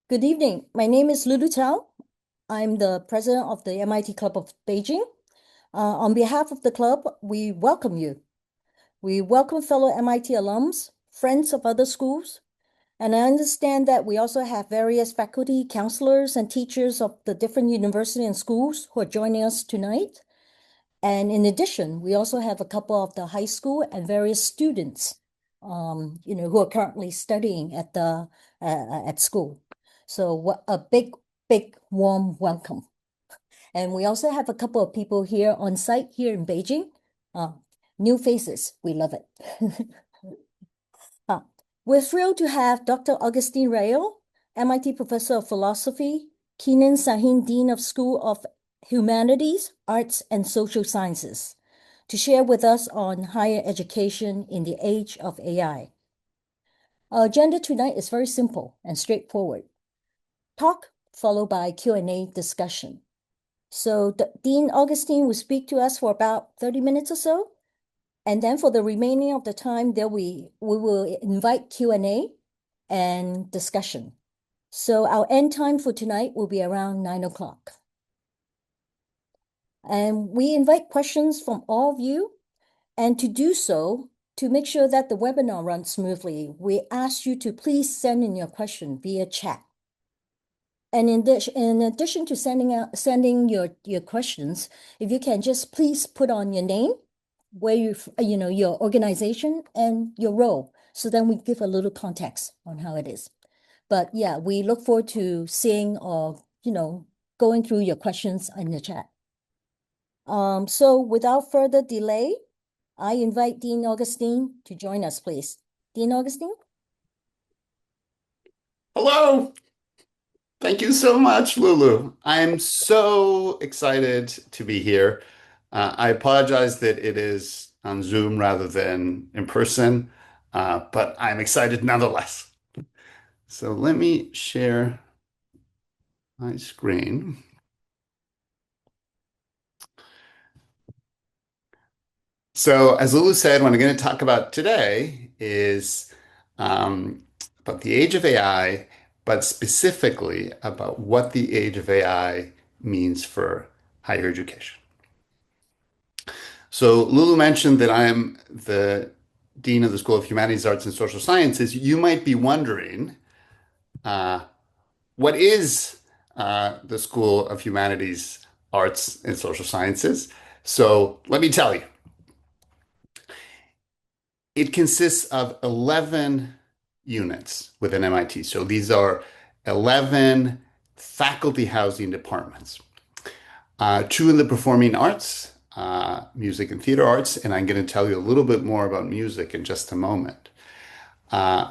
Good evening. My name is Lulu Tao. I'm the president of the MIT Club of Beijing. On behalf of the club, we welcome you. We welcome fellow MIT alums, friends of other schools, and I understand that we also have various faculty, counselors, and teachers of the different universities and schools who are joining us tonight. And in addition, we also have a couple of the high school and various students, who are currently studying at school. So what a big, warm welcome. And we also have a couple of people here on site here in Beijing. Uh, New faces. We love it. Uh, we're thrilled to have Dr. Agustin RAYO, MIT Professor of Philosophy, Kenan Sahin, Dean of School of Humanities, Arts, and Social Sciences, to share with us on higher education in the age of AI. Our agenda tonight is very simple and straightforward. Talk followed by Q&A discussion. So Dean Augustine will speak to us for about 30 minutes or so. And then for the remaining of the time, there we will invite Q&A and discussion. So our end time for tonight will be around 9 o'clock. And we invite questions from all of you. And to do so, to make sure that the webinar runs smoothly, we ask you to please send in your question via chat. And in addition to sending your questions, if you can just please put on your name, where your organization and your role. So then we give a little context on how it is. But yeah, we look forward to seeing or, going through your questions in the chat. So without further delay, I invite Dean Augustine to join us, please. Dean Augustine? Hello. Thank you so much, Lulu. I'm so excited to be here. I apologize that it is on Zoom rather than in person, but I'm excited nonetheless. So let me share my screen. So as Lulu said, what I'm going to talk about today is about the age of AI, but specifically about what the age of AI means for higher education. So Lulu mentioned that I am the Dean of the School of Humanities, Arts, and Social Sciences. You might be wondering, uh, what is the School of Humanities, Arts, and Social Sciences? So let me tell you. It consists of 11 units within MIT. So these are 11 faculty housing departments. Two in the performing arts, music and theater arts, and I'm going to tell you a little bit more about music in just a moment.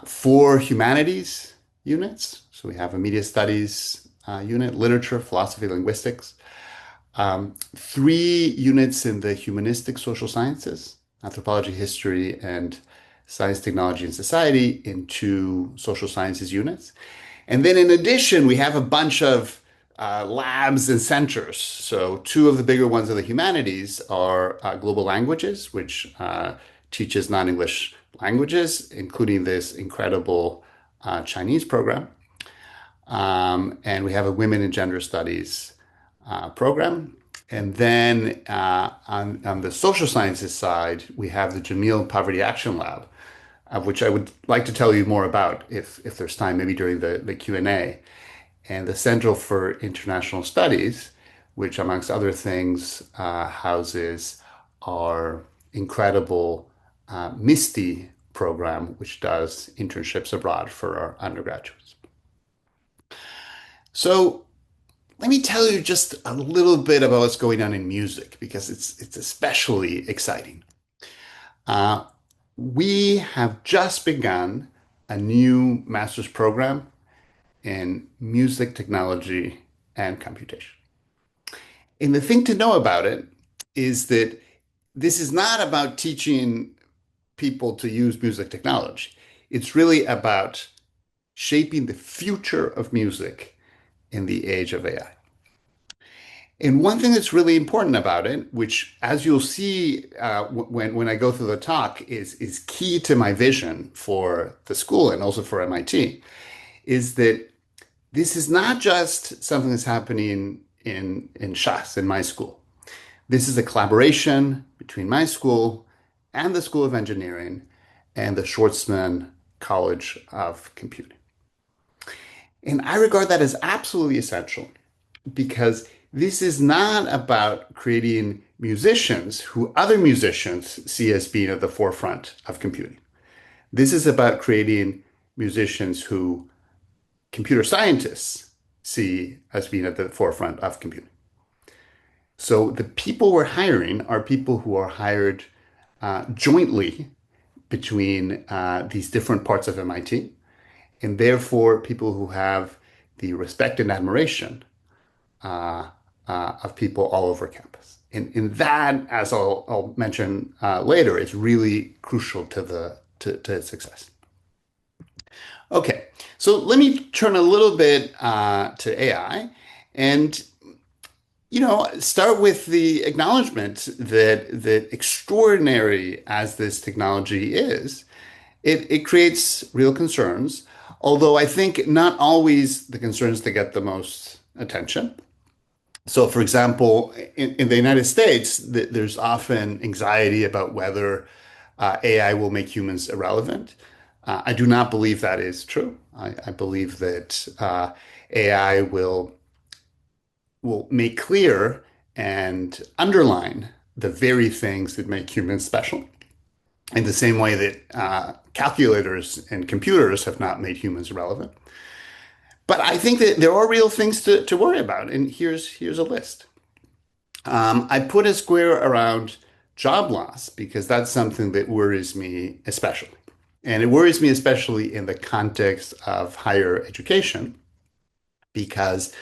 Four humanities units, so we have a media studies unit, literature, philosophy, linguistics. Three units in the humanistic social sciences, anthropology, history, and science, technology, and society in two social sciences units. And then in addition, we have a bunch of labs and centers. So two of the bigger ones of the humanities are global languages, which teaches non-English languages, including this incredible Chinese program. And we have a women and gender studies program. And then on the social sciences side, we have the Jamil Poverty Action Lab, which I would like to tell you more about if there's time, maybe during the Q&A. And the Central for International Studies, which amongst other things houses our incredible MISTI program, which does internships abroad for our undergraduates. So let me tell you just a little bit about what's going on in music because it's especially exciting. Uh, we have just begun a new master's program in music technology and computation. And the thing to know about it is that this is not about teaching people to use music technology. It's really about shaping the future of music in the age of AI. And one thing that's really important about it, which, as you'll see when I go through the talk, is key to my vision for the school and also for MIT, is that this is not just something that's happening in SHASS, in my school. This is a collaboration between my school and the School of Engineering and the Schwarzman College of Computing. And I regard that as absolutely essential because this is not about creating musicians who other musicians see as being at the forefront of computing. This is about creating musicians who computer scientists see as being at the forefront of computing. So the people we're hiring are people who are hired jointly between these different parts of MIT, and therefore people who have the respect and admiration of people all over campus. And that, as I'll mention later, is really crucial to success. Okay, so let me turn a little bit to AI and start with the acknowledgement that extraordinary as this technology is, it creates real concerns, although I think not always the concerns that get the most attention. So, for example, in the United States, there's often anxiety about whether AI will make humans irrelevant. I do not believe that is true. I believe that AI will make clear and underline the very things that make humans special, in the same way that calculators and computers have not made humans irrelevant. But I think that there are real things to worry about, and here's a list. I put a square around job loss because that's something that worries me especially. And it worries me especially in the context of higher education because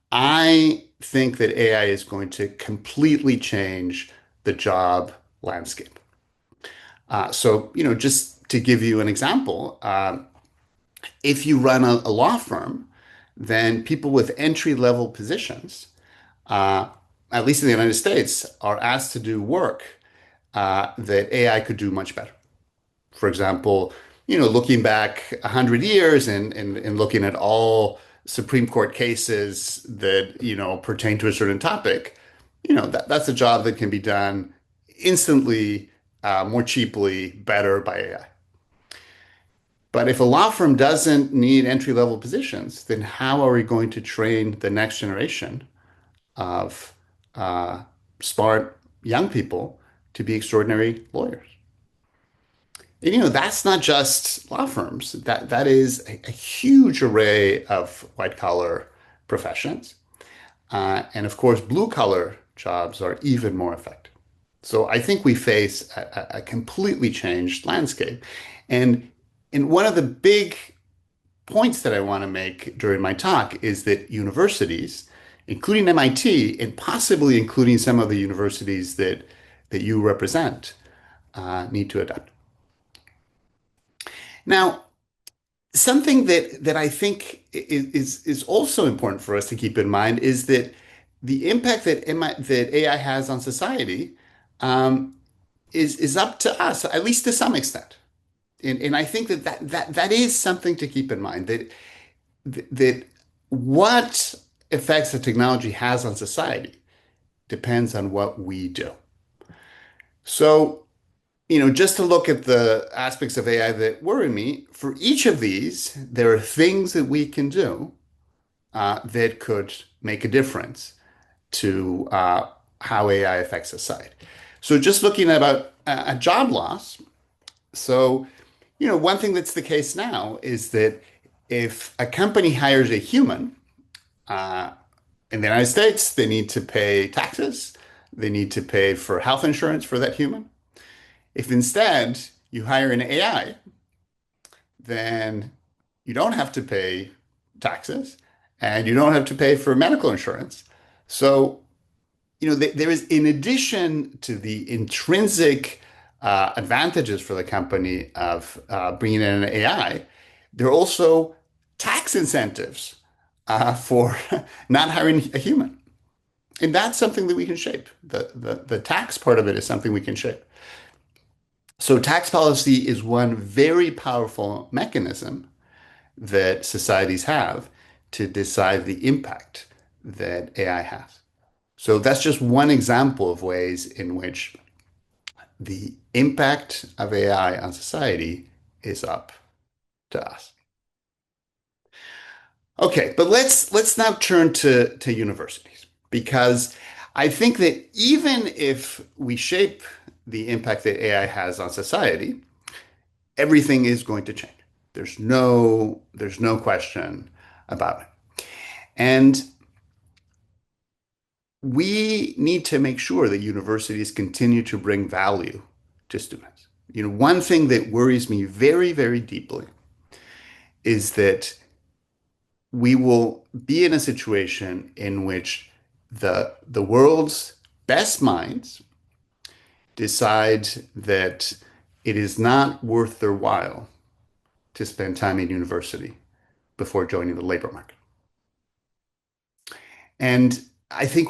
I think that AI is going to completely change the job landscape. Just to give you an example, if you run a law firm, then people with entry-level positions, uh, at least in the United States, are asked to do work that AI could do much better. For example, looking back 100 years and looking at all Supreme Court cases that, pertain to a certain topic, that's a job that can be done instantly, more cheaply, better by AI. But if a law firm doesn't need entry-level positions, then how are we going to train the next generation of smart young people to be extraordinary lawyers? And, that's not just law firms. That is a huge array of white collar professions. And of course, blue collar jobs are even more affected. So I think we face a completely changed landscape. And one of the big points that I want to make during my talk is that universities, including MIT, and possibly including some of the universities that you represent, need to adapt. Now, something that I think is also important for us to keep in mind is that the impact that AI has on society is up to us, at least to some extent. And I think that is something to keep in mind, that what effects the technology has on society depends on what we do. So, just to look at the aspects of AI that worry me, for each of these, there are things that we can do that could make a difference to how AI affects society. So just looking about a job loss. So, one thing that's the case now is that if a company hires a human uh, in the United States, they need to pay taxes. They need to pay for health insurance for that human. If instead you hire an AI, then you don't have to pay taxes and you don't have to pay for medical insurance. So, there is, in addition to the intrinsic advantages for the company of bringing in an AI, there are also tax incentives for not hiring a human. And that's something that we can shape. The tax part of it is something we can shape. So tax policy is one very powerful mechanism that societies have to decide the impact that AI has. So that's just one example of ways in which the impact of AI on society is up to us. Okay, but let's now turn to universities because I think that even if we shape the impact that AI has on society, everything is going to change. There's no question about it. And we need to make sure that universities continue to bring value to students. One thing that worries me very, very deeply is that we will be in a situation in which the world's best minds decide that it is not worth their while to spend time in university before joining the labor market. And I think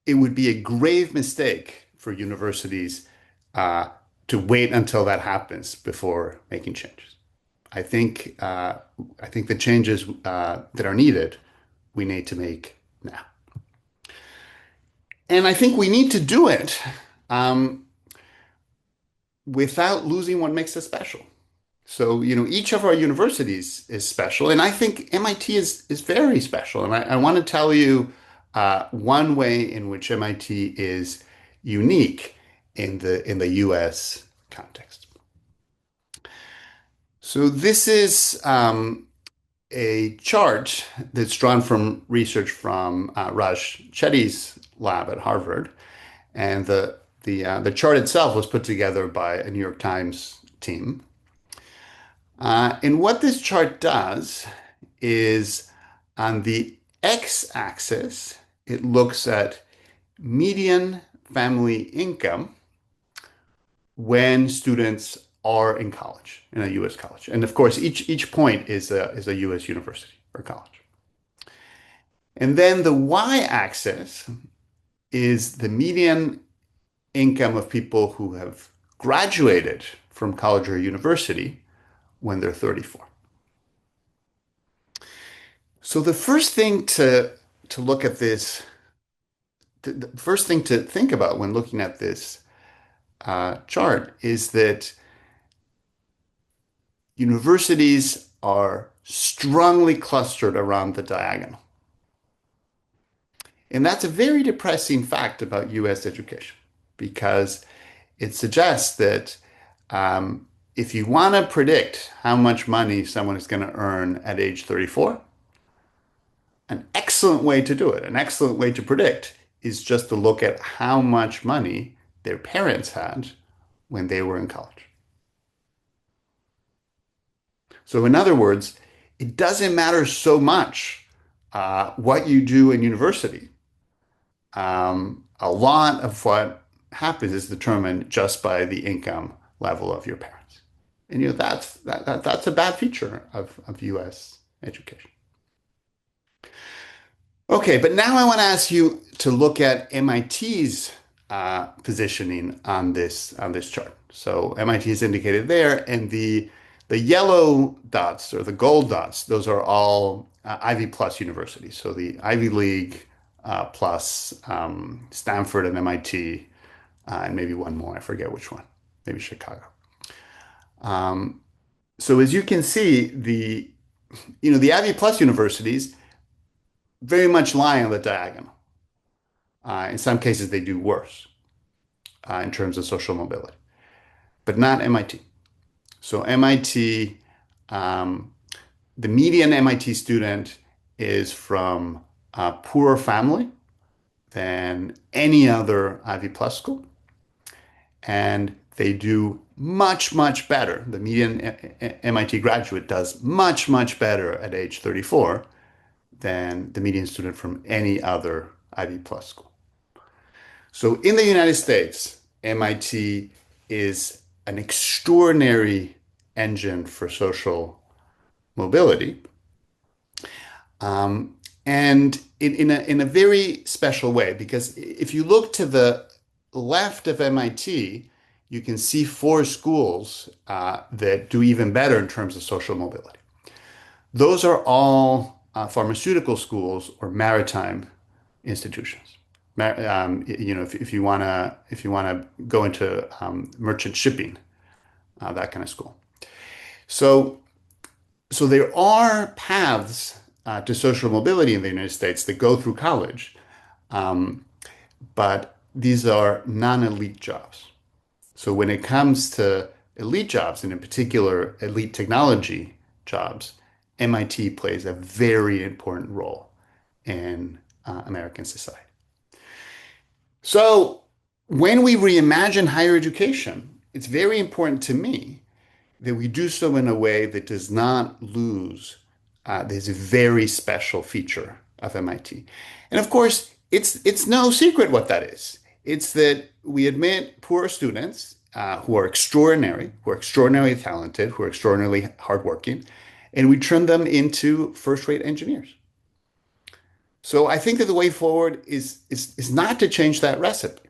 it would be a grave mistake for universities uh, to wait until that happens before making changes. I think the changes that are needed, we need to make now. And I think we need to do it um, without losing what makes us special. So, each of our universities is special, and I think MIT is very special. And I want to tell you one way in which MIT is unique in the US context. So this is a chart that's drawn from research from Raj Chetty's lab at Harvard, and the chart itself was put together by a New York Times team. And what this chart does is on the x-axis, it looks at median family income when students are in college, in a U.S. college. And of course, each point is a U.S. university or college. And then the y-axis is the median income of people who have graduated from college or university when they're 34. So the first thing to look at this, the first thing to think about when looking at this chart is that universities are strongly clustered around the diagonal. And that's a very depressing fact about US education because it suggests that if you want to predict how much money someone is going to earn at age 34, an excellent way to do it, an excellent way to predict, is just to look at how much money their parents had when they were in college. So, in other words, it doesn't matter so much what you do in university. A lot of what happens is determined just by the income level of your parents. And that's a bad feature of US education. Okay, but now I want to ask you to look at MIT's positioning on this chart. So MIT is indicated there, and the yellow dots or the gold dots, those are all Ivy Plus universities. So the Ivy League plus Stanford and MIT, and maybe one more, I forget which one, maybe Chicago. So as you can see, the Ivy Plus universities very much lie on the diagonal. In some cases, they do worse in terms of social mobility, but not MIT. So MIT, the median MIT student is from a poorer family than any other Ivy Plus school, and they do much, much better. The median MIT graduate does much, much better at age 34 than the median student from any other Ivy Plus school. So in the United States, MIT is an extraordinary engine for social mobility. And in a very special way, because if you look to the left of MIT, you can see four schools that do even better in terms of social mobility. Those are all pharmaceutical schools or maritime institutions. If you wanna go into merchant shipping, that kind of school. So so there are paths to social mobility in the United States that go through college, um, but these are non-elite jobs. So when it comes to elite jobs, and in particular elite technology jobs, MIT plays a very important role in American society. So when we reimagine higher education, it's very important to me that we do so in a way that does not lose this very special feature of MIT. And of course, it's no secret what that is. It's that we admit poor students who are extraordinary, who are extraordinarily talented, who are extraordinarily hardworking, and we turn them into first-rate engineers. So I think that the way forward is not to change that recipe.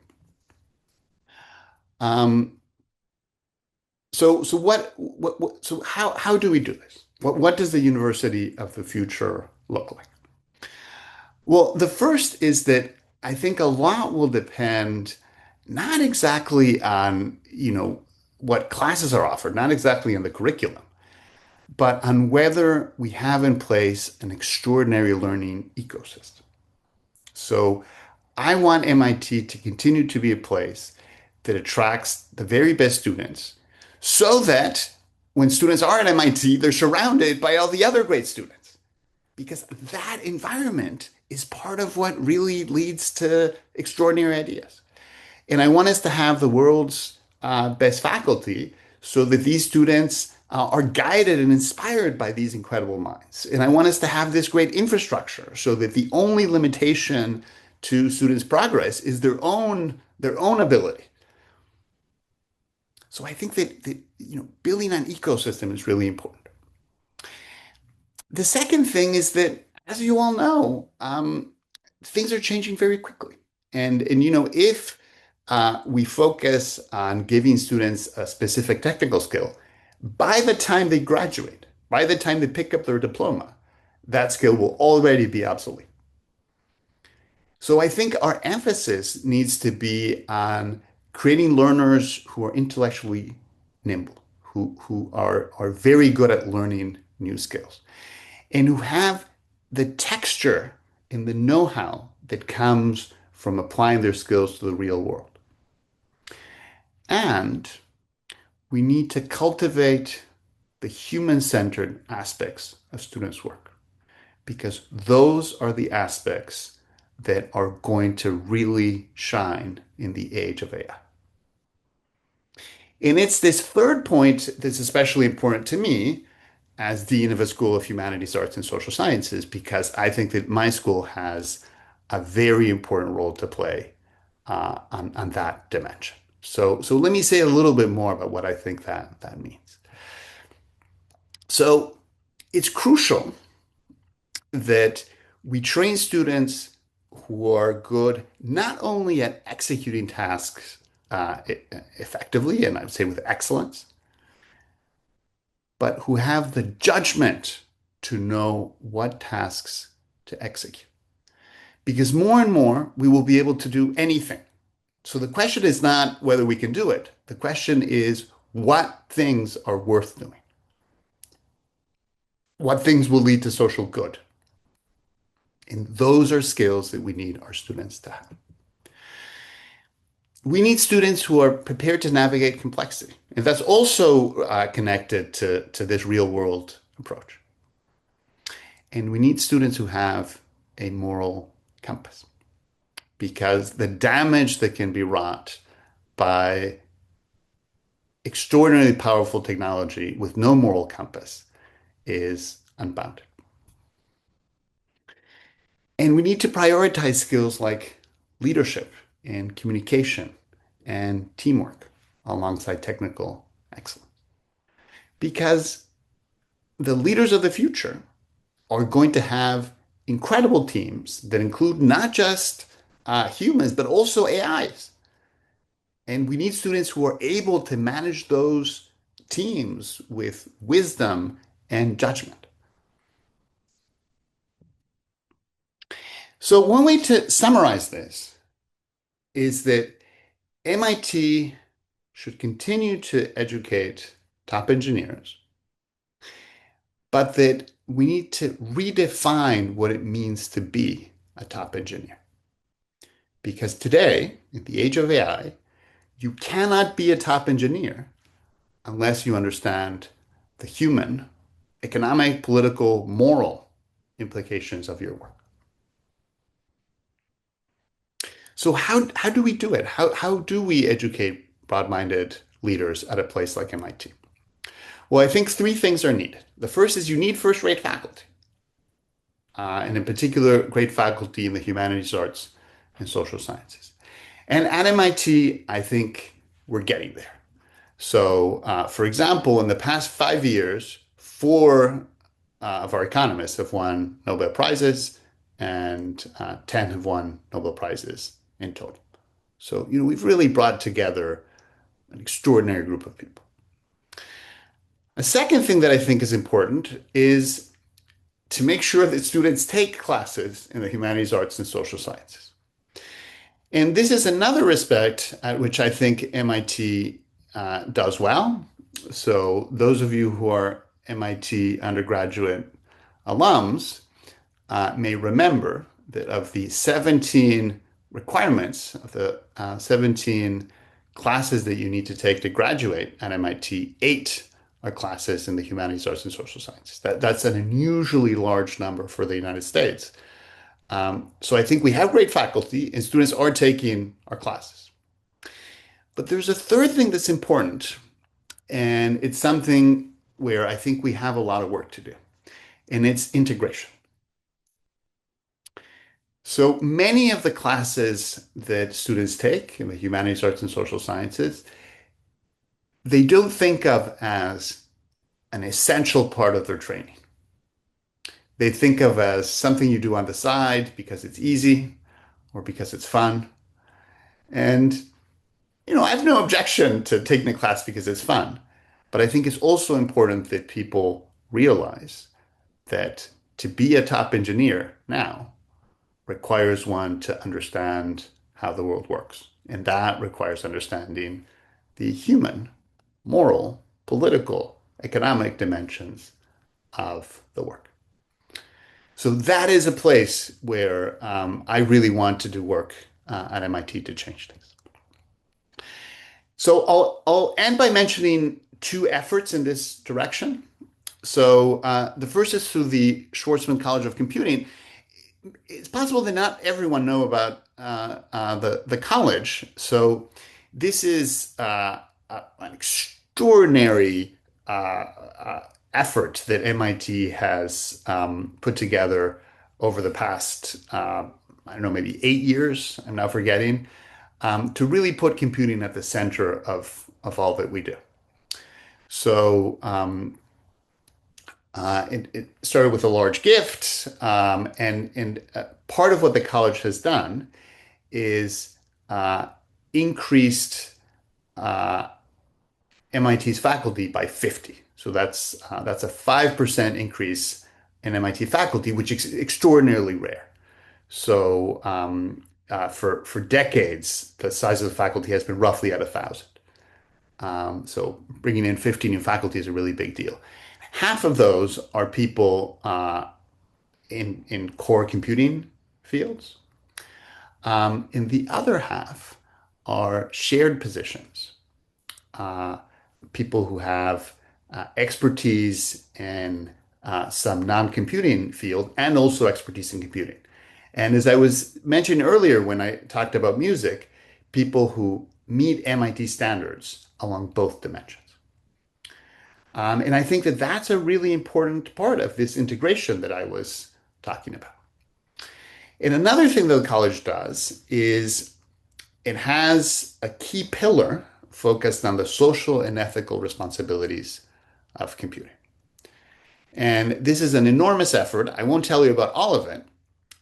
Um, so how do we do this? What does the university of the future look like? Well, the first is that I think a lot will depend not exactly on, what classes are offered, not exactly on the curriculum, but on whether we have in place an extraordinary learning ecosystem. So I want MIT to continue to be a place that attracts the very best students so that when students are at MIT, they're surrounded by all the other great students. Because that environment is part of what really leads to extraordinary ideas. And I want us to have the world's best faculty so that these students are guided and inspired by these incredible minds. And I want us to have this great infrastructure so that the only limitation to students' progress is their own ability. So I think that building an ecosystem is really important. The second thing is that, as you all know, things are changing very quickly. And if we focus on giving students a specific technical skill, by the time they graduate, by the time they pick up their diploma, that skill will already be obsolete. So I think our emphasis needs to be on creating learners who are intellectually nimble, who are very good at learning new skills, and who have the texture and the know-how that comes from applying their skills to the real world. And we need to cultivate the human-centered aspects of students' work because those are the aspects that are going to really shine in the age of AI. And it's this third point that's especially important to me as Dean of a School of Humanities, Arts, and Social Sciences, because I think that my school has a very important role to play on that dimension. So let me say a little bit more about what I think that means. So it's crucial that we train students who are good not only at executing tasks effectively, and I would say with excellence, but who have the judgment to know what tasks to execute. Because more and more, we will be able to do anything. So the question is not whether we can do it. The question is what things are worth doing. What things will lead to social good. And those are skills that we need our students to have. We need students who are prepared to navigate complexity. And that's also connected to this real world approach. And we need students who have a moral compass because the damage that can be wrought by extraordinarily powerful technology with no moral compass is unbounded. And we need to prioritize skills like leadership and communication and teamwork alongside technical excellence. Because the leaders of the future are going to have incredible teams that include not just humans, but also AIs. And we need students who are able to manage those teams with wisdom and judgment. So one way to summarize this is that MIT should continue to educate top engineers, but that we need to redefine what it means to be a top engineer. Because today, in the age of AI, you cannot be a top engineer unless you understand the human, economic, political, moral implications of your work. So how do we do it? How do we educate broad-minded leaders at a place like MIT? Well, I think three things are needed. The first is you need first-rate faculty, and in particular, great faculty in the humanities, arts, and social sciences. And at MIT, I think we're getting there. So, for example, in the past 5 years, four of our economists have won Nobel Prizes, and 10 have won Nobel Prizes in total. So, we've really brought together an extraordinary group of people. A second thing that I think is important is to make sure that students take classes in the humanities, arts, and social sciences. And this is another respect at which I think MIT does well. So those of you who are MIT undergraduate alums may remember that of the 17 requirements, of the 17 classes that you need to take to graduate at MIT, 8 are classes in the humanities, arts, and social sciences. That's an unusually large number for the United States. So I think we have great faculty and students are taking our classes. But there's a third thing that's important, and it's something where I think we have a lot of work to do, and it's integration. So many of the classes that students take in the humanities, arts, and social sciences, they don't think of as an essential part of their training. They think of as something you do on the side because it's easy or because it's fun. And, I have no objection to taking a class because it's fun. But I think it's also important that people realize that to be a top engineer now requires one to understand how the world works. And that requires understanding the human, moral, political, economic dimensions of the work. So that is a place where I really want to do work at MIT to change things. So I'll end by mentioning two efforts in this direction. So the first is through the Schwarzman College of Computing. It's possible that not everyone know about the college. So this is an extraordinary effort that MIT has put together over the past, I don't know, maybe 8 years. I'm now forgetting, to really put computing at the center of all that we do. So it started with a large gift, and part of what the college has done is increased MIT's faculty by 50. So that's a 5% increase in MIT faculty, which is extraordinarily rare. So for decades, the size of the faculty has been roughly at 1,000. So bringing in 50 new faculty is a really big deal. Half of those are people in core computing fields. And the other half are shared positions, people who have expertise in some non-computing field and also expertise in computing. And as I was mentioning earlier when I talked about music, people who meet MIT standards along both dimensions. And I think that that's a really important part of this integration that I was talking about. And another thing that the college does is it has a key pillar focused on the social and ethical responsibilities of computing. And this is an enormous effort. I won't tell you about all of it,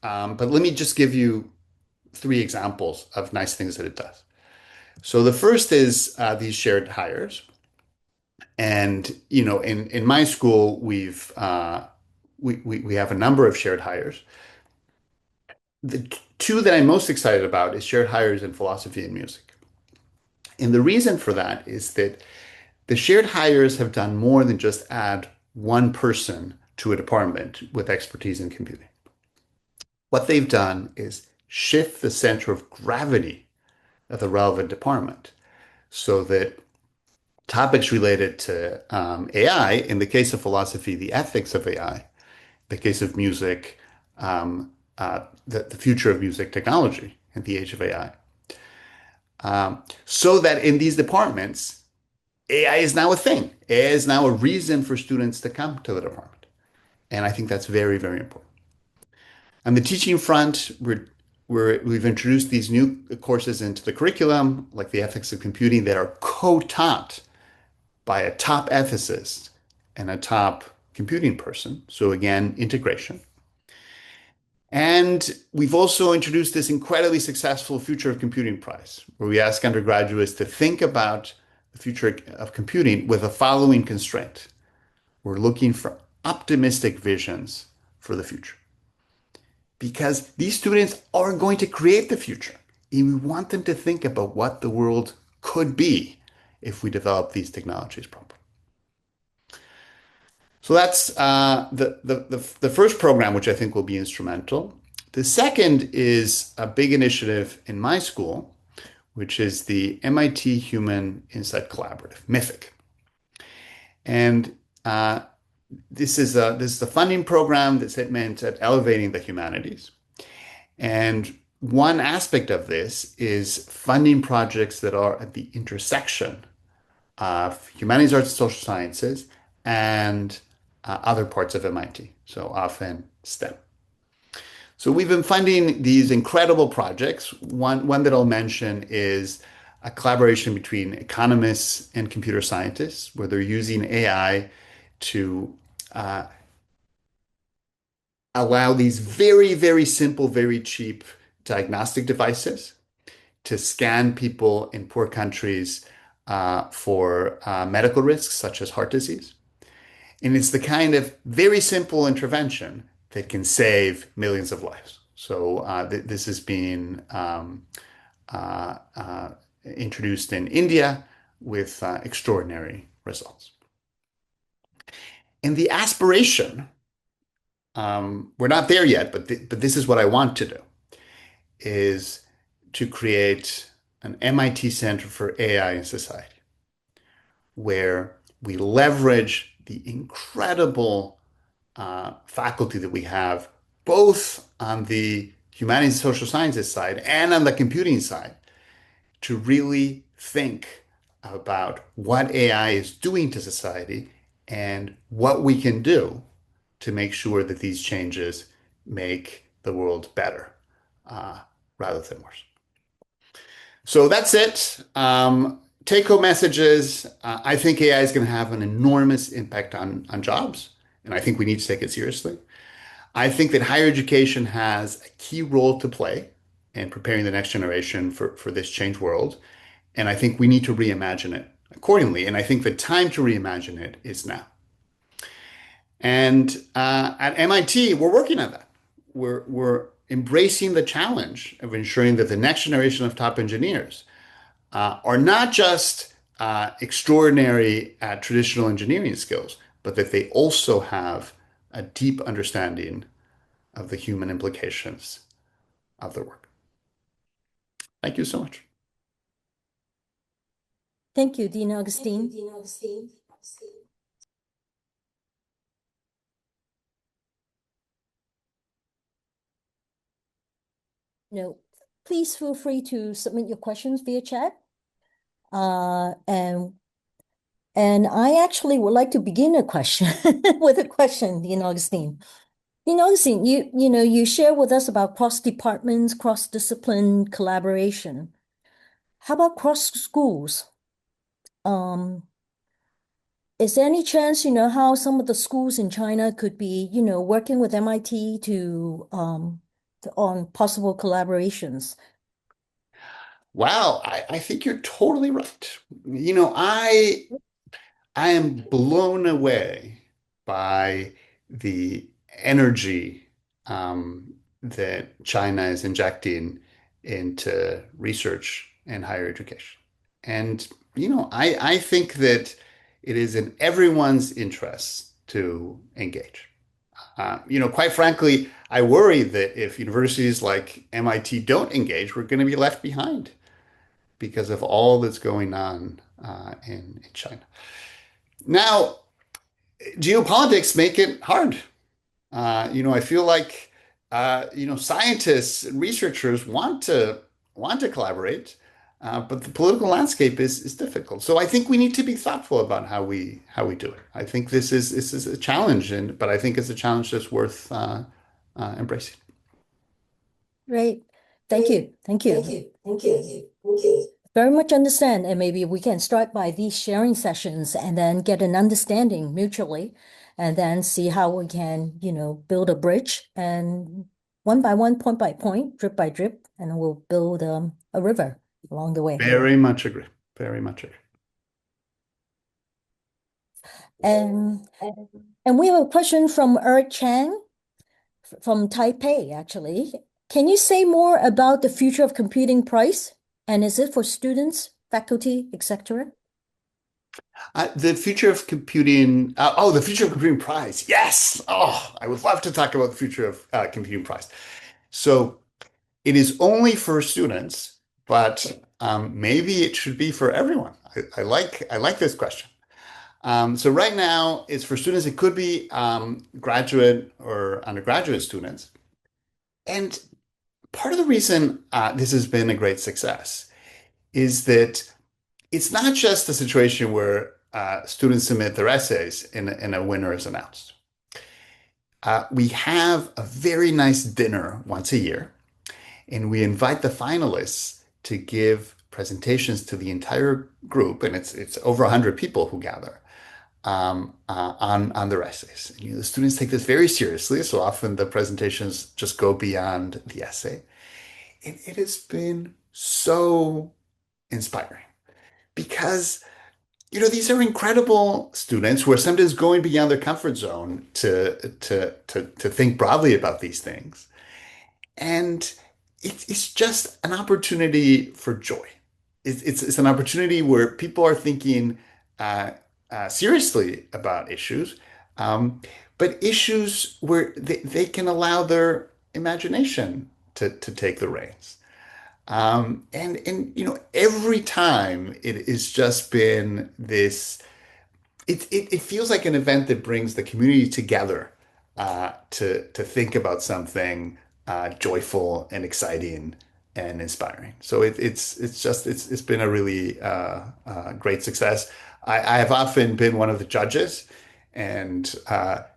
but let me just give you three examples of nice things that it does. So the first is these shared hires. And in my school, we have a number of shared hires. The two that I'm most excited about is shared hires in philosophy and music. And the reason for that is that the shared hires have done more than just add one person to a department with expertise in computing. What they've done is shift the center of gravity of the relevant department so that topics related to AI, in the case of philosophy, the ethics of AI, the case of music, the future of music technology in the age of AI, so that in these departments, AI is now a thing. AI is now a reason for students to come to the department. And I think that's very, very important. On the teaching front, we've introduced these new courses into the curriculum, like the ethics of computing, that are co-taught by a top ethicist and a top computing person. So again, integration. And we've also introduced this incredibly successful Future of Computing Prize, where we ask undergraduates to think about the future of computing with the following constraint. We're looking for optimistic visions for the future because these students are going to create the future. And we want them to think about what the world could be if we develop these technologies properly. So that's the first program, which I think will be instrumental. The second is a big initiative in my school, which is the MIT Human Insight Collaborative, MIFIC. And this is the funding program that's meant at elevating the humanities. And one aspect of this is funding projects that are at the intersection of humanities, arts, and social sciences and other parts of MIT, so often STEM. So we've been funding these incredible projects. One that I'll mention is a collaboration between economists and computer scientists, where they're using AI to uh, allow these very, very simple, very cheap diagnostic devices to scan people in poor countries for medical risks, such as heart disease. And it's the kind of very simple intervention that can save millions of lives. So this has been uh, uh, introduced in India with extraordinary results. And the aspiration, we're not there yet, but this is what I want to do, is to create an MIT Center for AI in Society, where we leverage the incredible faculty that we have, both on the humanities and social sciences side and on the computing side, to really think about what AI is doing to society and what we can do to make sure that these changes make the world better rather than worse. So that's it. Take-home messages. I think AI is going to have an enormous impact on jobs, and I think we need to take it seriously. I think that higher education has a key role to play in preparing the next generation for this changed world. And I think we need to reimagine it accordingly. And I think the time to reimagine it is now. And at MIT, we're working on that. We're embracing the challenge of ensuring that the next generation of top engineers are not just extraordinary at traditional engineering skills, but that they also have a deep understanding of the human implications of their work. Thank you so much. Thank you, Dean Augustine. No, please feel free to submit your questions via chat. Uh, and and I actually would like to begin a question with a question, Dean Augustine. Dean Augustine, you share with us about cross departments, cross discipline collaboration. How about cross schools? Um, is there any chance, how some of the schools in China could be, working with MIT on possible collaborations? Wow, I think you're totally right. I am blown away by the energy that China is injecting into research and higher education. And, I think that it is in everyone's interest to engage. Quite frankly, I worry that if universities like MIT don't engage, we're going to be left behind because of all that's going on in China. Now, geopolitics make it hard. I feel like scientists and researchers want to collaborate, but the political landscape is difficult. So I think we need to be thoughtful about how we do it. I think this is a challenge, but I think it's a challenge that's worth embracing. Great. Thank you. Thank you. Very much understand. And maybe we can start by these sharing sessions and then get an understanding mutually and then see how we can, build a bridge and one by one, point by point, drip by drip, and we'll build a river along the way. Very much agree. Very much agree. And and we have a question from Eric Chang from Taipei, actually. Can you say more about the future of computing price? And is it for students, faculty, etc.? The future of computing. The future of computing prize. Yes. Oh, I would love to talk about the future of computing prize. So it is only for students, but maybe it should be for everyone. I like this question. So right now, it's for students. It could be graduate or undergraduate students. And part of the reason this has been a great success is that it's not just a situation where students submit their essays and a winner is announced. We have a very nice dinner once a year, and we invite the finalists to give presentations to the entire group, and it's over 100 people who gather on their essays. And, the students take this very seriously, so often the presentations just go beyond the essay. And it has been so inspiring because these are incredible students who are sometimes going beyond their comfort zone to think broadly about these things. And it's just an opportunity for joy. It's an opportunity where people are thinking seriously about issues, but issues where they can allow their imagination to take the reins. And every time it has just been this. It feels like an event that brings the community together to think about something joyful and exciting and inspiring. So it's been a really great success. I have often been one of the judges, and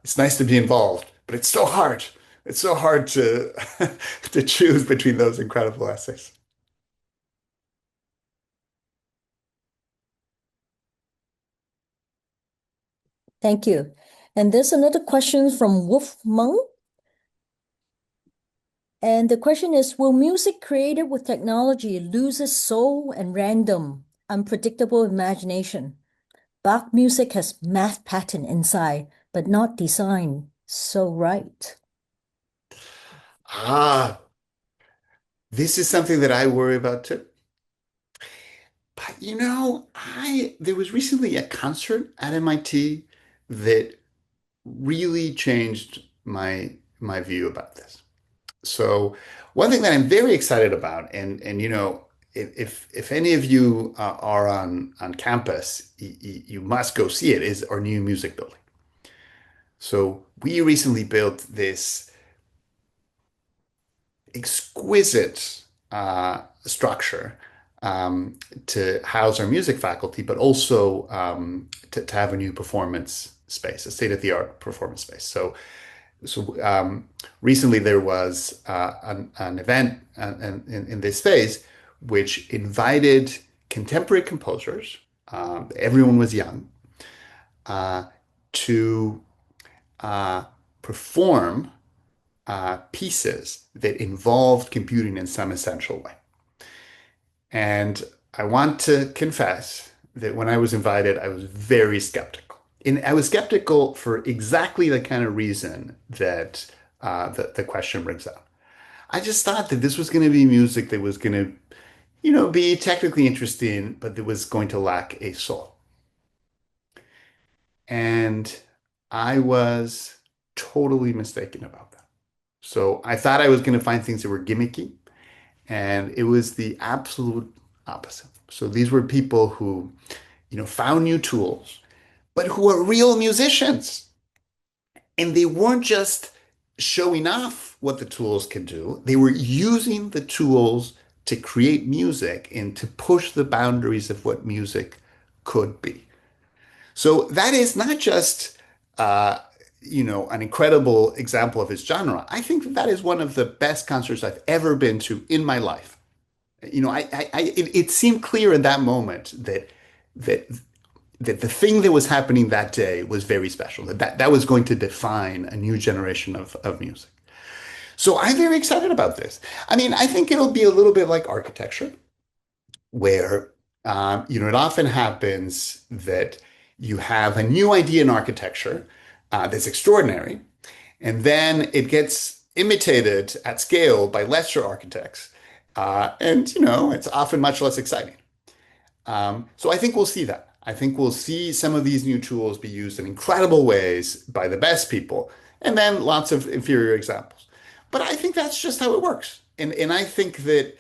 it's nice to be involved, but it's so hard. It's so hard to to choose between those incredible essays. Thank you. And there's another question from Wolf Meng. And the question is, will music created with technology lose its soul and random, unpredictable imagination? Bach music has math pattern inside, but not design. So right. Ah, this is something that I worry about too. But I there was recently a concert at MIT that really changed my view about this. So one thing that I'm very excited about, and if any of you are on campus, you must go see it, is our new music building. So we recently built this exquisite structure to house our music faculty, but also to have a new performance space, a state-of-the-art performance space. So recently there was an event in this space which invited contemporary composers, everyone was young, to perform pieces that involved computing in some essential way. And I want to confess that when I was invited, I was very skeptical. And I was skeptical for exactly the kind of reason that the question brings up. I just thought that this was going to be music that was going to, be technically interesting, but that was going to lack a soul. And I was totally mistaken about that. So I thought I was going to find things that were gimmicky, and it was the absolute opposite. So these were people who, found new tools, but who are real musicians. And they weren't just showing off what the tools can do, they were using the tools to create music and to push the boundaries of what music could be. So that is not just, an incredible example of his genre. I think that that is one of the best concerts I've ever been to in my life. It seemed clear in that moment that that the thing that was happening that day was very special. That was going to define a new generation of music. So I'm very excited about this. I mean, I think it'll be a little bit like architecture, where it often happens that you have a new idea in architecture that's extraordinary, and then it gets imitated at scale by lesser architects, and it's often much less exciting. So I think we'll see that. I think we'll see some of these new tools be used in incredible ways by the best people, and then lots of inferior examples. But I think that's just how it works. And I think that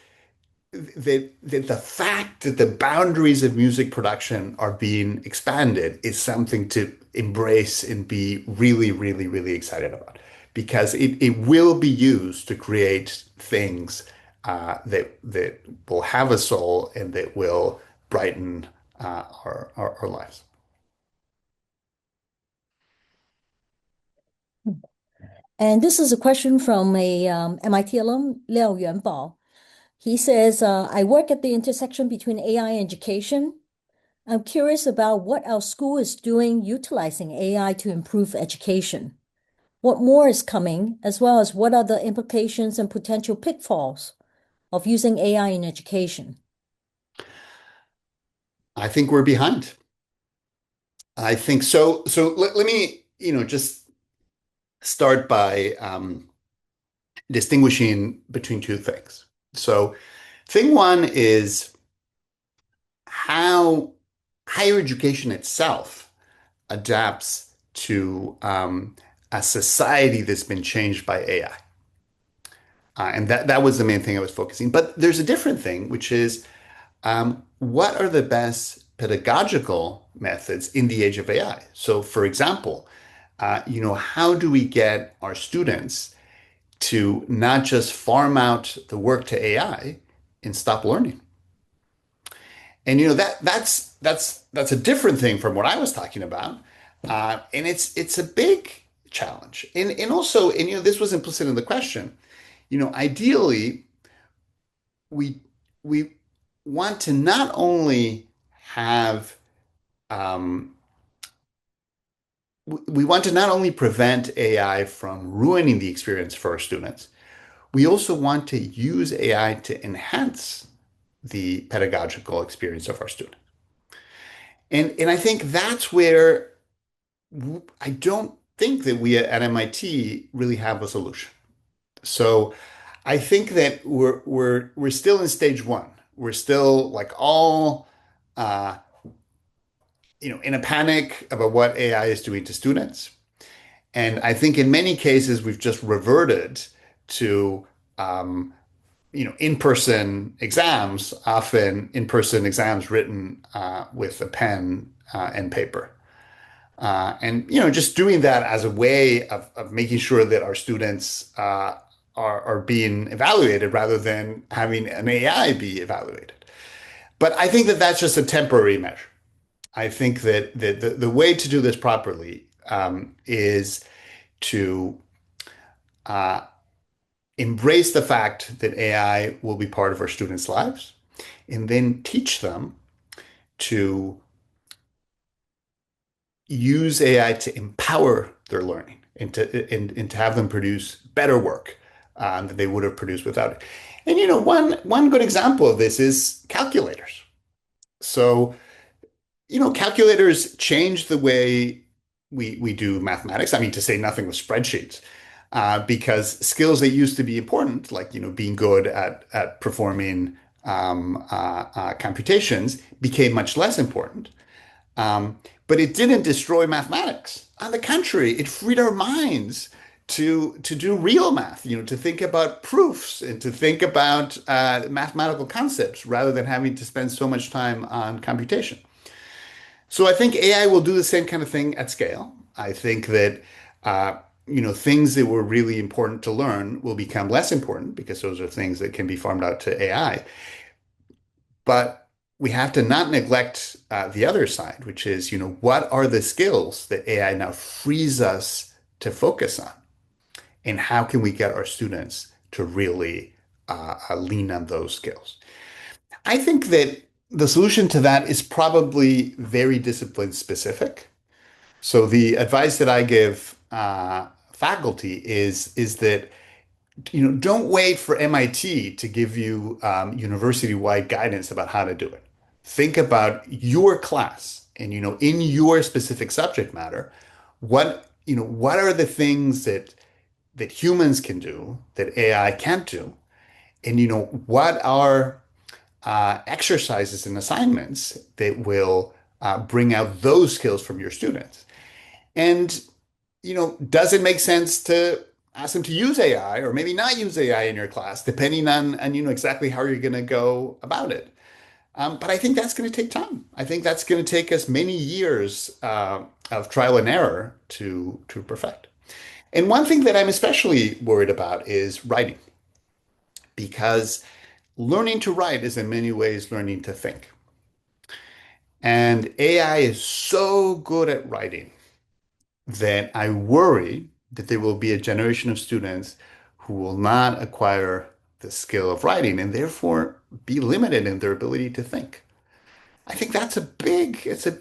the fact that the boundaries of music production are being expanded is something to embrace and be really, really, really excited about, because it will be used to create things that will have a soul and that will brighten our lives. And this is a question from a MIT alum, Liao Yuanbao. He says, I work at the intersection between AI and education. I'm curious about what our school is doing utilizing AI to improve education. What more is coming, as well as what are the implications and potential pitfalls of using AI in education? I think we're behind. I think so. So let me, just start by distinguishing between two things. So, thing one is how higher education itself adapts to a society that's been changed by AI. And that was the main thing I was focusing. But there's a different thing, which is what are the best pedagogical methods in the age of AI? So, for example, how do we get our students to not just farm out the work to AI and stop learning? And that's a different thing from what I was talking about, and it's a big challenge. And also, this was implicit in the question. Ideally, we we want to not only have um, we want to not only prevent AI from ruining the experience for our students, we also want to use AI to enhance the pedagogical experience of our students. And I think that's where I don't think that we at MIT really have a solution. So I think that we're still in stage one. We're still like all uh, in a panic about what AI is doing to students. And I think in many cases we've just reverted to in-person exams, often in-person exams written with a pen and paper. And just doing that as a way of making sure that our students are being evaluated rather than having an AI be evaluated. But I think that that's just a temporary measure. I think that the way to do this properly is to uh, embrace the fact that AI will be part of our students' lives, and then teach them to use AI to empower their learning and to have them produce better work than they would have produced without it. And one good example of this is calculators. So, calculators change the way we do mathematics. I mean, to say nothing with spreadsheets. because skills that used to be important, like being good at performing computations, became much less important. Um, but it didn't destroy mathematics. On the contrary, it freed our minds to do real math, to think about proofs and to think about mathematical concepts rather than having to spend so much time on computation. So I think AI will do the same kind of thing at scale. I think that uh, things that were really important to learn will become less important because those are things that can be farmed out to AI. But we have to not neglect the other side, which is, what are the skills that AI now frees us to focus on? And how can we get our students to really lean on those skills? I think that the solution to that is probably very discipline specific. So the advice that I give faculty is that don't wait for MIT to give you university-wide guidance about how to do it. Think about your class and in your specific subject matter, what are the things that humans can do that AI can't do, and what are exercises and assignments that will bring out those skills from your students. And, does it make sense to ask them to use AI or maybe not use AI in your class, depending on exactly how you're going to go about it? But I think that's going to take time. I think that's going to take us many years of trial and error to perfect. And one thing that I'm especially worried about is writing, because learning to write is in many ways learning to think. And AI is so good at writing that I worry that there will be a generation of students who will not acquire the skill of writing and therefore be limited in their ability to think. I think it's a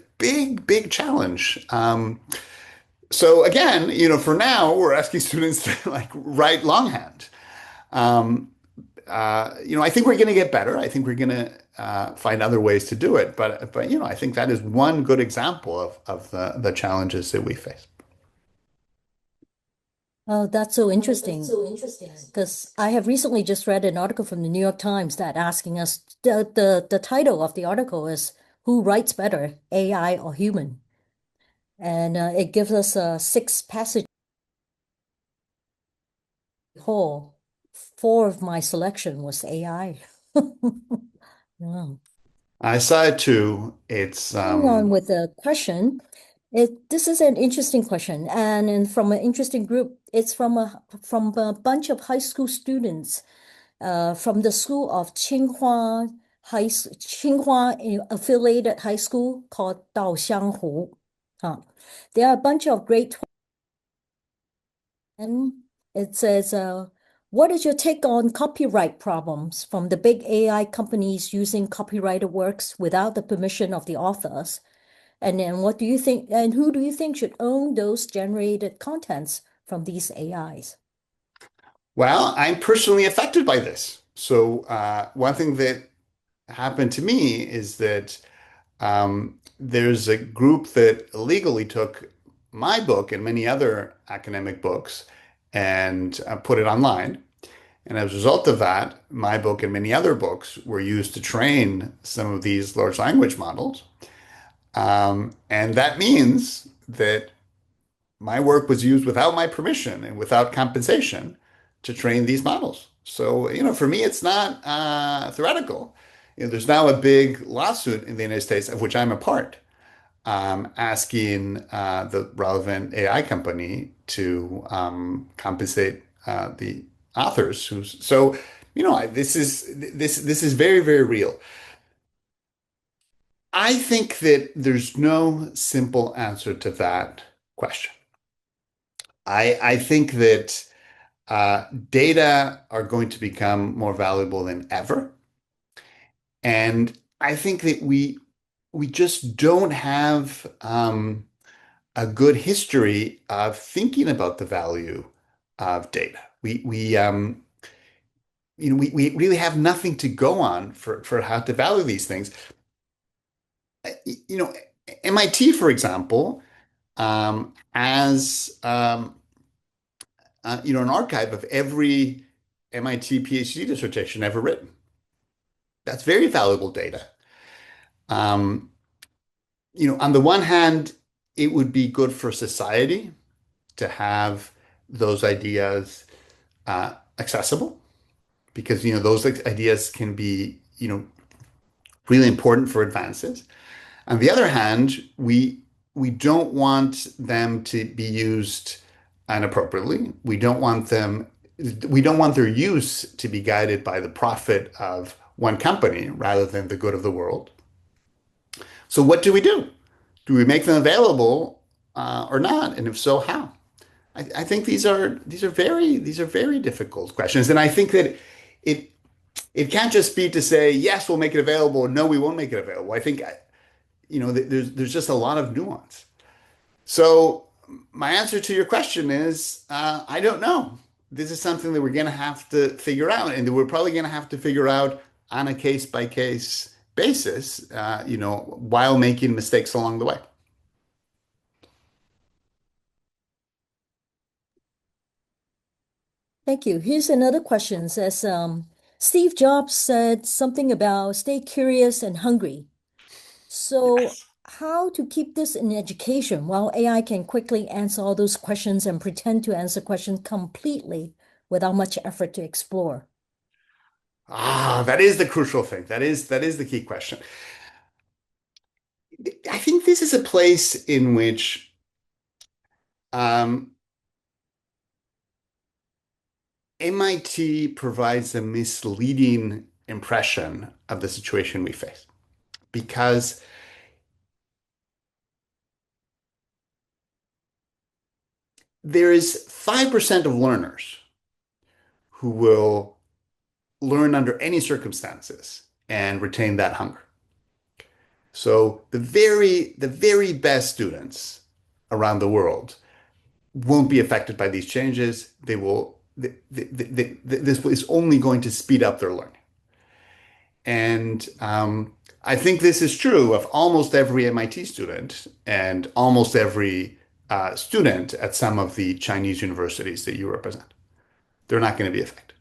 big challenge. So again, for now, we're asking students to like write longhand. Um, I think we're going to get better. I think we're going to find other ways to do it. But I think that is one good example of the challenges that we face. Oh, that's so interesting. Because I have recently just read an article from the New York Times that asking us the title of the article is Who Writes Better, AI or Human? And it gives us six passages. Whole four of my selection was AI. Yeah. I saw it too. It's Moving on with the question. This is an interesting question, and from an interesting group. It's from a bunch of high school students from the school of Tsinghua affiliated high school called Daoxianghu. Huh. There are a bunch of great. And it says, what is your take on copyright problems from the big AI companies using copyrighted works without the permission of the authors? And then what do you think, and who do you think should own those generated contents from these AIs? Well, I'm personally affected by this. So one thing that happened to me is that there's a group that illegally took my book and many other academic books and put it online. And as a result of that, my book and many other books were used to train some of these large language models. And that means that my work was used without my permission and without compensation to train these models. So, for me, it's not theoretical. There's now a big lawsuit in the United States, of which I'm a part, asking the relevant AI company to compensate the authors. This is very, very real. I think that there's no simple answer to that question. I think that data are going to become more valuable than ever. And I think that we just don't have a good history of thinking about the value of data. We really have nothing to go on for how to value these things. You know, MIT, for example, as an archive of every MIT PhD dissertation ever written. That's very valuable data. Um, on the one hand, it would be good for society to have those ideas accessible because those ideas can be really important for advances. On the other hand, we don't want them to be used inappropriately. We don't want their use to be guided by the profit of one company rather than the good of the world. So what do we do? Do we make them available or not? And if so, how? I think these are very difficult questions, and I think that it it can't just be to say yes, we'll make it available, or no, we won't make it available. I think there's just a lot of nuance. So my answer to your question is I don't know. This is something that we're going to have to figure out, and that we're probably going to have to figure out on a case by case basis, while making mistakes along the way. Thank you. Here's another question. It says, Steve Jobs said something about stay curious and hungry. So, Yes. how to keep this in education while AI can quickly answer all those questions and pretend to answer questions completely without much effort to explore? That is the crucial thing. That is the key question. I think this is a place in which um, MIT provides a misleading impression of the situation we face because there is 5% of learners who will learn under any circumstances and retain that hunger. So the very best students around the world won't be affected by these changes. This is only going to speed up their learning. And I think this is true of almost every MIT student and almost every student at some of the Chinese universities that you represent. They're not going to be affected.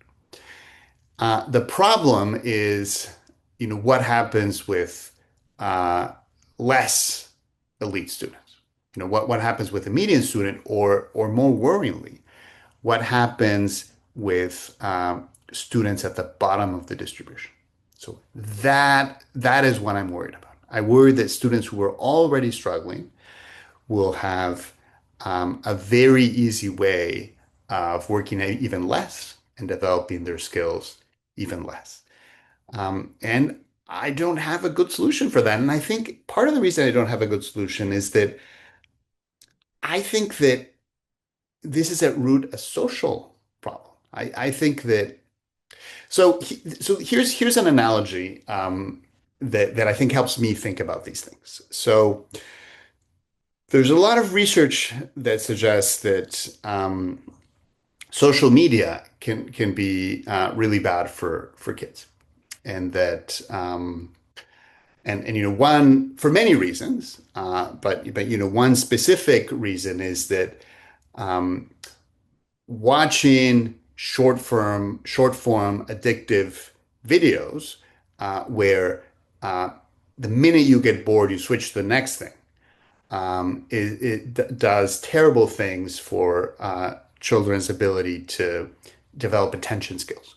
The problem is, what happens with uh, less elite students? What happens with a median student, or more worryingly, what happens with students at the bottom of the distribution. So that is what I'm worried about. I worry that students who are already struggling will have a very easy way of working even less and developing their skills even less. And I don't have a good solution for that. And I think part of the reason I don't have a good solution is that I think that this is at root a social problem. I think that so here's an analogy that I think helps me think about these things. So there's a lot of research that suggests that social media can be really bad for kids, and that and one for many reasons, but one specific reason is that um, watching short form addictive videos where the minute you get bored, you switch to the next thing. It does terrible things for children's ability to develop attention skills.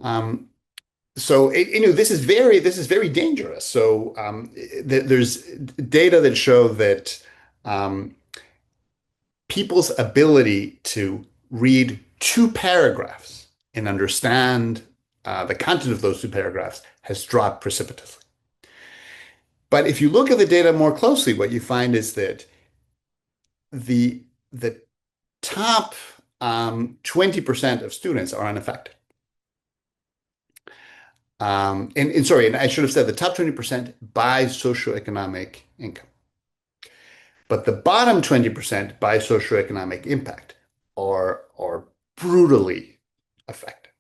Um, so this is very dangerous. So there's data that show that um, people's ability to read two paragraphs and understand the content of those two paragraphs has dropped precipitously. But if you look at the data more closely, what you find is that the top 20% of students are unaffected. And I should have said the top 20% by socioeconomic income. But the bottom 20% by socioeconomic impact are brutally affected.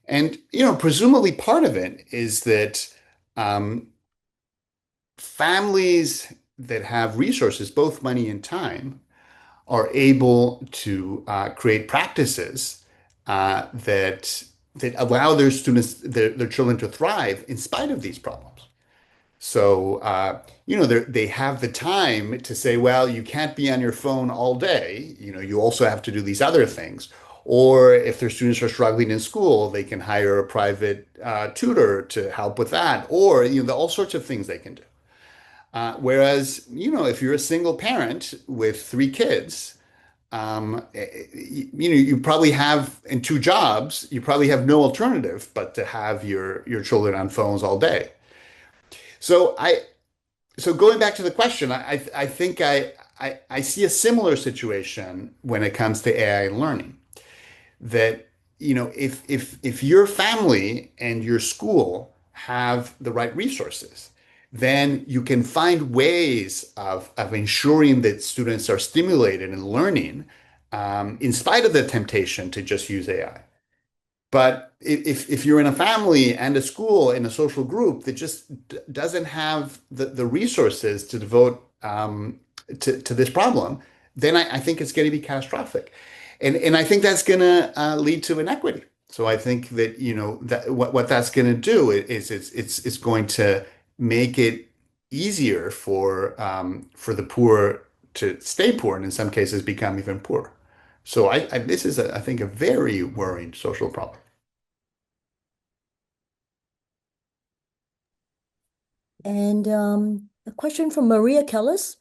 And presumably part of it is that um, families that have resources, both money and time, are able to create practices that allow their students, their children to thrive in spite of these problems. So, they have the time to say, well, you can't be on your phone all day. You also have to do these other things. Or if their students are struggling in school, they can hire a private tutor to help with that. Or, all sorts of things they can do. Whereas, if you're a single parent with three kids, you probably have in two jobs, you probably have no alternative but to have your children on phones all day. So so going back to the question, I think I see a similar situation when it comes to AI and learning. That if your family and your school have the right resources, then you can find ways of ensuring that students are stimulated and learning in spite of the temptation to just use AI. But if you're in a family and a school and a social group that just doesn't have the resources to devote to this problem, then I think it's going to be catastrophic. And I think that's going to lead to inequity. So I think that, that what that's going to do is it's going to make it easier for the poor to stay poor and in some cases become even poorer. So this is, I think, a very worrying social problem. And a question from Maria Kellis.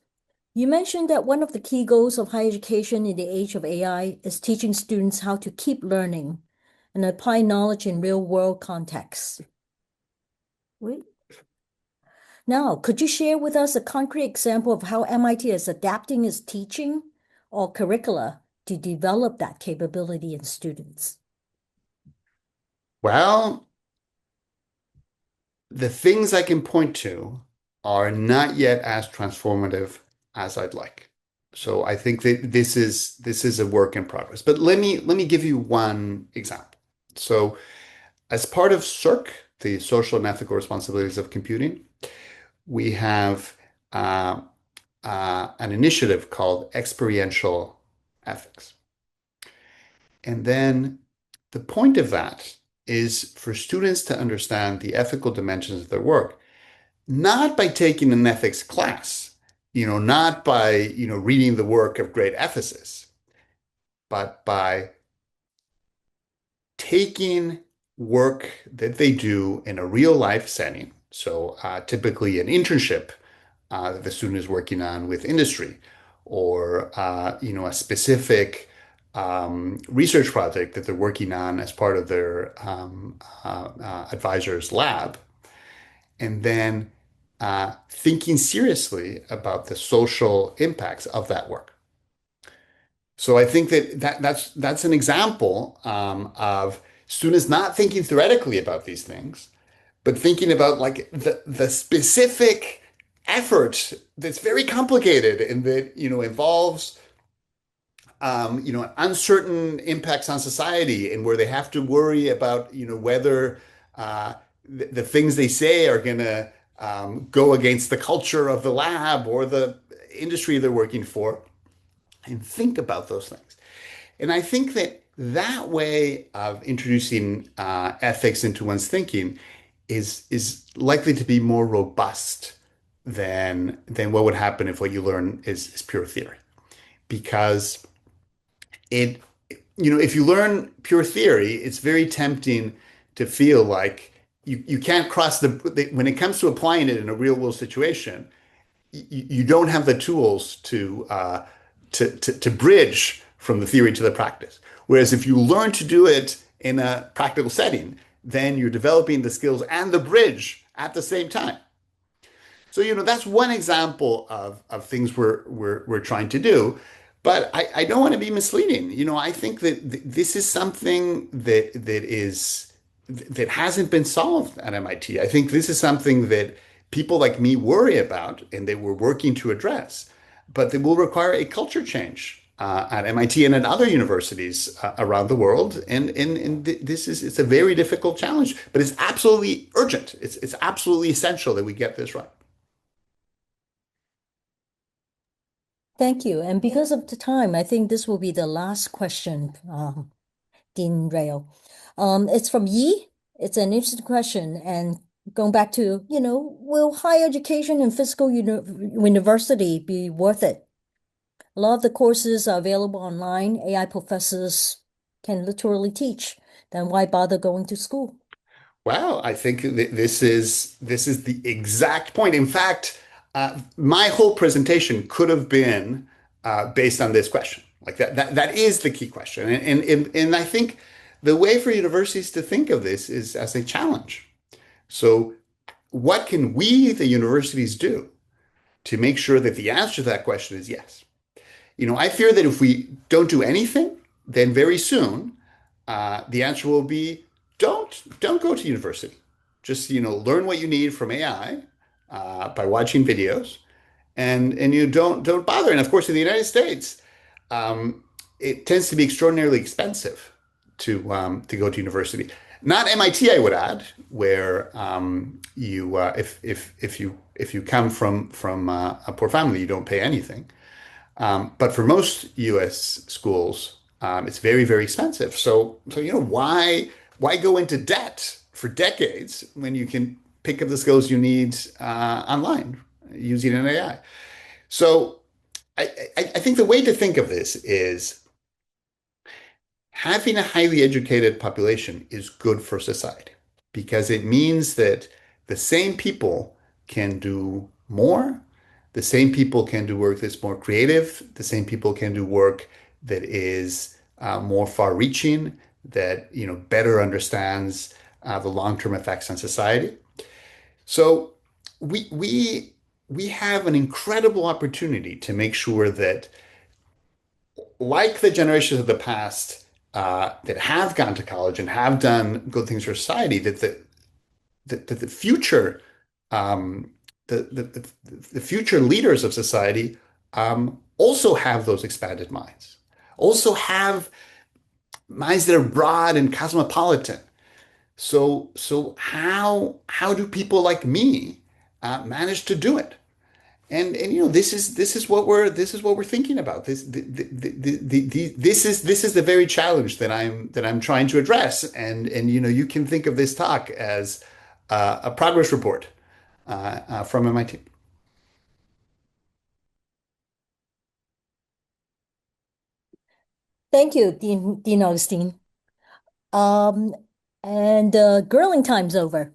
You mentioned that one of the key goals of higher education in the age of AI is teaching students how to keep learning and apply knowledge in real-world contexts. Wait. Now, could you share with us a concrete example of how MIT is adapting its teaching or curricula to develop that capability in students? Well, the things I can point to are not yet as transformative as I'd like. So I think that this is a work in progress. But let me give you one example. So as part of SERC, the social and ethical responsibilities of computing, we have an initiative called experiential ethics. And then the point of that is for students to understand the ethical dimensions of their work, not by taking an ethics class, not by, reading the work of great ethicists, but by taking work that they do in a real life setting. So typically an internship that the student is working on with industry, or a specific research project that they're working on as part of their advisor's lab, and then thinking seriously about the social impacts of that work. So I think that's an example of students not thinking theoretically about these things, but thinking about like the specific effort that's very complicated and that involves uncertain impacts on society and where they have to worry about whether the things they say are going to go against the culture of the lab or the industry they're working for, and think about those things. And I think that way of introducing ethics into one's thinking is likely to be more robust than what would happen if what you learn is pure theory. Because it, if you learn pure theory, it's very tempting to feel like you can't cross when it comes to applying it in a real world situation, you don't have the tools to bridge from the theory to the practice. Whereas if you learn to do it in a practical setting, then you're developing the skills and the bridge at the same time. So, that's one example of things we're trying to do. But I don't want to be misleading. I think that this is something that hasn't been solved at MIT. I think this is something that people like me worry about and that we're working to address, but that will require a culture change at MIT and at other universities around the world. And it's a very difficult challenge, but it's absolutely urgent. It's absolutely essential that we get this right. Thank you. And because of the time, I think this will be the last question, Dean Rayo. It's from Yi. It's an interesting question. And going back to, will higher education in physical university be worth it? A lot of the courses are available online. AI professors can literally teach. Then why bother going to school? Wow, I think this is the exact point. In fact, my whole presentation could have been based on this question. Like that is the key question. And I think the way for universities to think of this is as a challenge. So what can we, the universities, do to make sure that the answer to that question is yes? I fear that if we don't do anything, then very soon the answer will be don't go to university. Just learn what you need from AI by watching videos, and you don't bother. And of course, in the United States, um, it tends to be extraordinarily expensive to go to university. Not MIT, I would add, where you if you come from a poor family, you don't pay anything. But for most U.S. schools, it's very, very expensive. So why go into debt for decades when you can pick up the skills you need online using an AI? So I think the way to think of this is having a highly educated population is good for society because it means that the same people can do more. The same people can do work that's more creative. The same people can do work that is more far-reaching, that better understands the long-term effects on society. So we have an incredible opportunity to make sure that, like the generations of the past that have gone to college and have done good things for society, that the future um, the future leaders of society also have those expanded minds, also have minds that are broad and cosmopolitan. So how do people like me manage to do it? And this is what we're thinking about. This is the very challenge that I'm trying to address. And you can think of this talk as a progress report from MIT. Thank you, Dean Augustine. Um, and grilling time's over.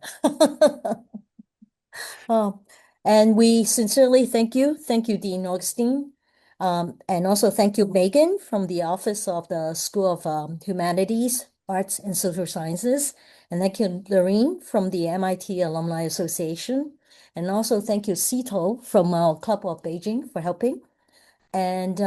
Oh, and we sincerely thank you. Thank you, Dean Augustine. And also thank you, Megan, from the Office of the School of Humanities, Arts, and Social Sciences. And thank you, Lorene, from the MIT Alumni Association. And also thank you, Sito, from our Club of Beijing for helping. And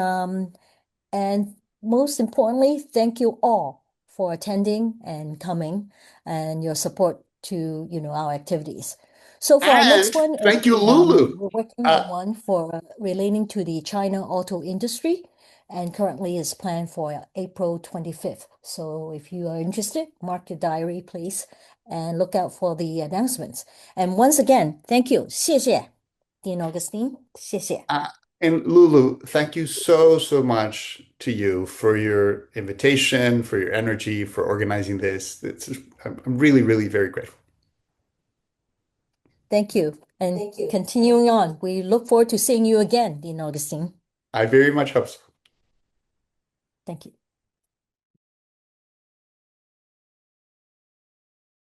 and most importantly, thank you all for attending and coming and your support to, our activities. So for our next And one, thank you, Lulu. we're working Uh, on one for relating to the China auto industry, and currently is planned for April 25th. So if you are interested, mark your diary, please, and look out for the announcements. And once again, thank you. 谢谢, Dean Augustine. 谢谢. uh, and Lulu, thank you so much to you for your invitation, for your energy, for organizing this. I'm really, really very grateful. Thank you. And continuing on, we look forward to seeing you again, Dean Augustine. I very much hope so. Thank you.